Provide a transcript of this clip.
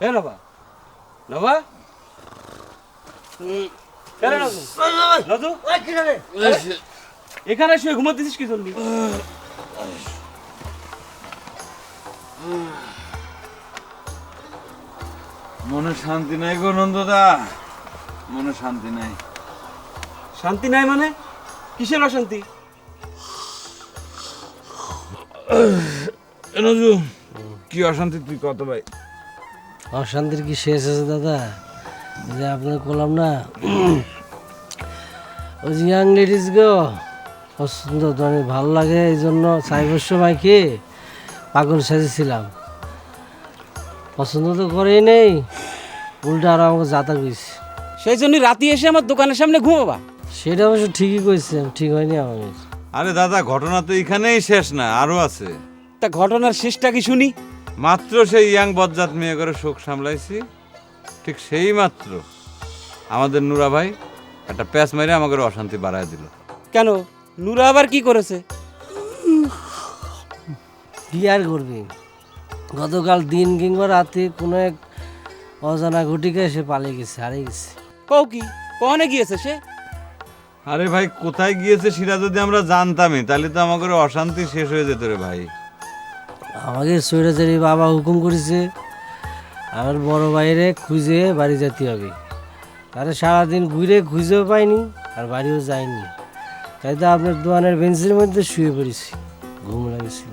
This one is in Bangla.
এ নবা নবা এখানে শুয়ে ঘুমাতেছিস কি জন্য? মনে শান্তি নাই গো নন্দদা, মনে শান্তি নাই। শান্তি নাই মানে কিসের অশান্তি? নজু কি অশান্তি তুই কত ভাই? অশান্তির কি শেষ আছে দাদা? যে আপনাকে বললাম না, ওই যে ইয়াং লেডিস গো পছন্দ তো অনেক ভালো লাগে, এই জন্য সাইবর মাইকে পাগল সাজেছিলাম। পছন্দ তো করেই নেই, উল্টা আরো আমাকে যাতা কইছে। সেই জন্য রাতে এসে আমার দোকানের সামনে ঘুমাবা? সেটা অবশ্য ঠিকই কইছে, ঠিক হয়নি আমাকে। আরে দাদা ঘটনা তো এখানেই শেষ না, আরো আছে। তা ঘটনার শেষটা কি শুনি। মাত্র সেই ইয়াং বজ্জাত মেয়ে করে শোক সামলাইছি, ঠিক সেই মাত্র আমাদের নুরা ভাই একটা প্যাচ মেরে আমাকে অশান্তি বাড়ায় দিল। কেন, নুরা আবার কি করেছে? কি আর করবি, গতকাল দিন কিংবা রাতে কোনো এক অজানা ঘটিকে এসে পালিয়ে গেছে, হারিয়ে গেছে। কও কি, কনে গিয়েছে সে? আরে ভাই কোথায় গিয়েছে সেটা যদি আমরা জানতামই তাহলে তো আমাকে অশান্তি শেষ হয়ে যেত রে ভাই। আমাকে সৈরাচারি বাবা হুকুম করেছে আমার বড় ভাইরে খুঁজে বাড়ি যেতে হবে। তারা সারাদিন ঘুরে খুঁজেও পাইনি আর বাড়িও যায়নি, তাই তো আপনার দোকানের বেঞ্চের মধ্যে শুয়ে পড়েছি, ঘুম লাগেছিল।